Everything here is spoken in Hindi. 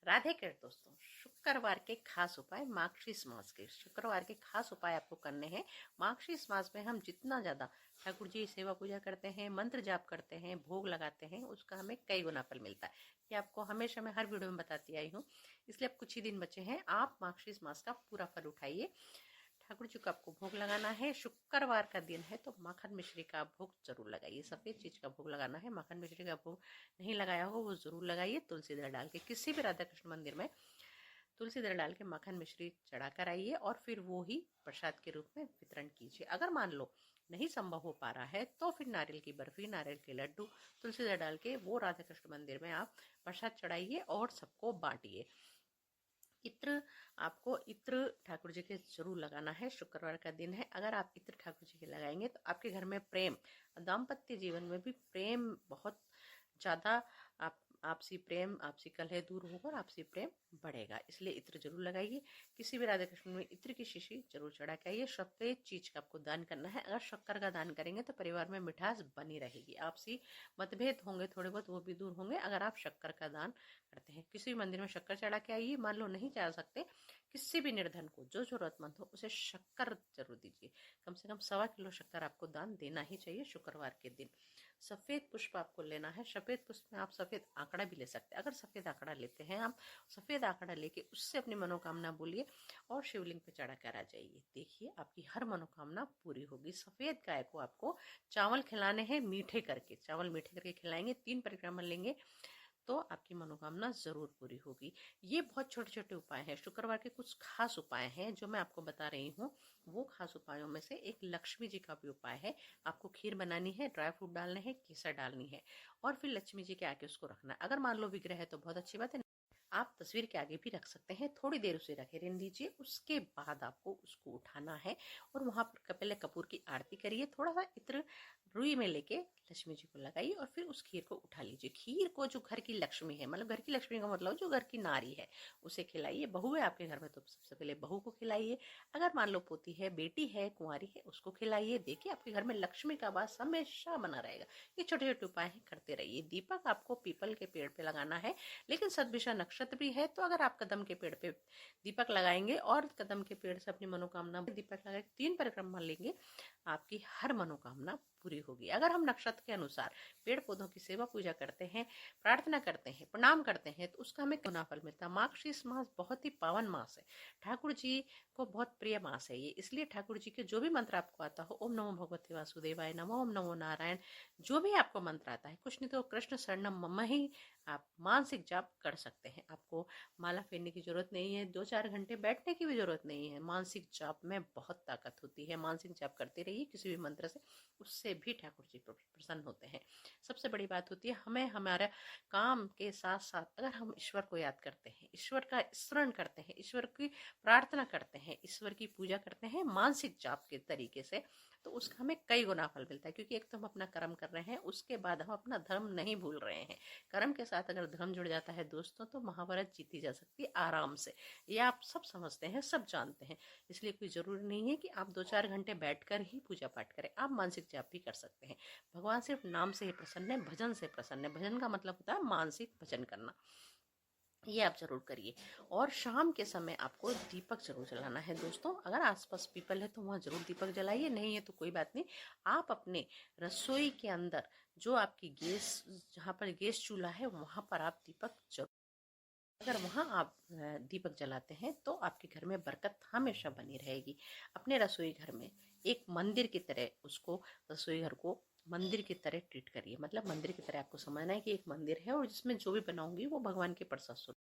राधे कृष्ण दोस्तों। शुक्रवार के खास उपाय मार्गशीर्ष मास के। शुक्रवार के खास उपाय आपको करने हैं। मार्गशीर्ष मास में हम जितना ज्यादा ठाकुर जी सेवा पूजा करते हैं, मंत्र जाप करते हैं, भोग लगाते हैं, उसका हमें कई गुना फल मिलता है। ये आपको हमेशा मैं हर वीडियो में बताती आई हूँ। इसलिए अब कुछ ही दिन बचे हैं, आप मार्गशीर्ष मास का पूरा फल उठाइए। ठाकुर जी को आपको भोग लगाना है। शुक्रवार का दिन है तो माखन मिश्री का भोग जरूर लगाइए। सफेद चीज का भोग लगाना है। माखन मिश्री का भोग नहीं लगाया हो वो जरूर लगाइए। तुलसी दल डाल के किसी भी राधा कृष्ण मंदिर में तुलसी दल डाल के माखन मिश्री चढ़ा कर आइए और फिर वो ही प्रसाद के रूप में वितरण कीजिए। अगर मान लो नहीं संभव हो पा रहा है तो फिर नारियल की बर्फी, नारियल के लड्डू तुलसी दल डाल के वो राधा कृष्ण मंदिर में आप प्रसाद चढ़ाइए और सबको बांटिए। इत्र, आपको इत्र ठाकुर जी के जरूर लगाना है। शुक्रवार का दिन है, अगर आप इत्र ठाकुर जी के लगाएंगे तो आपके घर में प्रेम, दाम्पत्य जीवन में भी प्रेम बहुत ज्यादा, आप आपसी प्रेम, आपसी कलह दूर होगा और आपसी प्रेम बढ़ेगा। इसलिए इत्र जरूर लगाइए। किसी भी राधा कृष्ण में इत्र की शीशी जरूर चढ़ा के आइए। सफेद चीज का आपको दान करना है। अगर शक्कर का दान करेंगे तो परिवार में मिठास बनी रहेगी। आपसी मतभेद होंगे थोड़े बहुत, वो भी दूर होंगे अगर आप शक्कर का दान करते हैं। किसी भी मंदिर में शक्कर चढ़ा के आइए। मान लो नहीं चढ़ा सकते, किसी भी निर्धन को जो जरूरतमंद हो उसे शक्कर जरूर दीजिए। कम से कम 1.25 किलो शक्कर आपको दान देना ही चाहिए शुक्रवार के दिन। सफेद पुष्प आपको लेना है। सफेद पुष्प में आप सफेद आंकड़ा भी ले सकते हैं। अगर सफेद आंकड़ा लेते हैं आप, सफेद आंकड़ा लेके उससे अपनी मनोकामना बोलिए और शिवलिंग पे चढ़ा कर आ जाइए। देखिए आपकी हर मनोकामना पूरी होगी। सफेद गाय को आपको चावल खिलाने हैं, मीठे करके, चावल मीठे करके खिलाएंगे। 3 परिक्रमा लेंगे तो आपकी मनोकामना जरूर पूरी होगी। ये बहुत छोटे छोटे उपाय हैं। शुक्रवार के कुछ खास उपाय हैं जो मैं आपको बता रही हूँ। वो खास उपायों में से एक लक्ष्मी जी का भी उपाय है। आपको खीर बनानी है, ड्राई फ्रूट डालने हैं, केसर डालनी है और फिर लक्ष्मी जी के आगे उसको रखना है। अगर मान लो विग्रह है तो बहुत अच्छी बात है, आप तस्वीर के आगे भी रख सकते हैं। थोड़ी देर उसे रखे रहने दीजिए। उसके बाद आपको उसको उठाना है और वहां पर पहले कपूर की आरती करिए। थोड़ा सा इत्र रुई में लेके लक्ष्मी जी को लगाइए और फिर उस खीर को उठा लीजिए। खीर को जो घर की लक्ष्मी है, मतलब घर की लक्ष्मी का मतलब जो घर की नारी है, उसे खिलाइए। बहू है आपके घर में तो सबसे पहले बहू को खिलाइए। अगर मान लो पोती है, बेटी है, कुंवारी है, उसको खिलाइए। देखिए आपके घर में लक्ष्मी का वास हमेशा बना रहेगा। ये छोटे छोटे उपाय करते रहिए। दीपक आपको पीपल के पेड़ पे लगाना है, लेकिन सदभिषा नक्षत्र भी है तो अगर आप कदम के पेड़ पे दीपक लगाएंगे और कदम के पेड़ से अपनी मनोकामना दीपक लगा 3 परिक्रमा लेंगे, आपकी हर मनोकामना पूरी होगी। अगर हम नक्षत्र के अनुसार पेड़ पौधों की सेवा पूजा करते हैं, प्रार्थना करते हैं, प्रणाम करते हैं तो उसका हमें गुना फल मिलता है। मार्गशीर्ष मास बहुत ही पावन मास है, ठाकुर जी को बहुत प्रिय मास है ये। इसलिए ठाकुर जी के जो भी मंत्र आपको आता हो, ओम नमो भगवते वासुदेवाय नमो, ओम नमो नारायण, जो भी आपको मंत्र आता है, कुछ नहीं तो कृष्ण शरणम मम ही आप मानसिक जाप कर सकते हैं। आपको माला फेरने की जरूरत नहीं है, 2-4 घंटे बैठने की भी जरूरत नहीं है। मानसिक जाप में बहुत ताकत होती है। मानसिक जाप करते रहिए किसी भी मंत्र से, उससे भी ठाकुर जी प्रसन्न होते हैं। सबसे बड़ी बात होती है, हमें हमारे काम के साथ साथ अगर हम ईश्वर को याद करते हैं, ईश्वर का स्मरण करते हैं, ईश्वर की प्रार्थना करते हैं, ईश्वर की पूजा करते हैं मानसिक जाप के तरीके से, तो उसका हमें कई गुना फल मिलता है। क्योंकि एक तो हम अपना कर्म कर रहे हैं, उसके बाद हम अपना धर्म नहीं भूल रहे हैं। कर्म के साथ अगर धर्म जुड़ जाता है दोस्तों तो महाभारत जीती जा सकती है आराम से। ये आप सब समझते हैं, सब जानते हैं। इसलिए कोई जरूरी नहीं है कि आप 2-4 घंटे बैठकर ही पूजा पाठ करें, आप मानसिक जाप भी कर सकते हैं। भगवान सिर्फ नाम से ही प्रसन्न है, भजन से प्रसन्न है। भजन का मतलब होता है मानसिक भजन करना। ये आप जरूर करिए। और शाम के समय आपको दीपक जरूर जलाना है दोस्तों। अगर आसपास पीपल है तो वहां जरूर दीपक जलाइए, नहीं है तो कोई बात नहीं। आप अपने रसोई के अंदर जो आपकी गैस, जहाँ पर गैस चूल्हा है वहां पर आप दीपक जरूर, अगर वहां आप दीपक जलाते हैं तो आपके घर में बरकत हमेशा बनी रहेगी। अपने रसोई घर में एक मंदिर की तरह उसको, रसोई घर को मंदिर की तरह ट्रीट करिए। मतलब मंदिर की तरह आपको समझना है कि एक मंदिर है और जिसमें जो भी बनाऊंगी वो भगवान के प्रसाद स्वरूप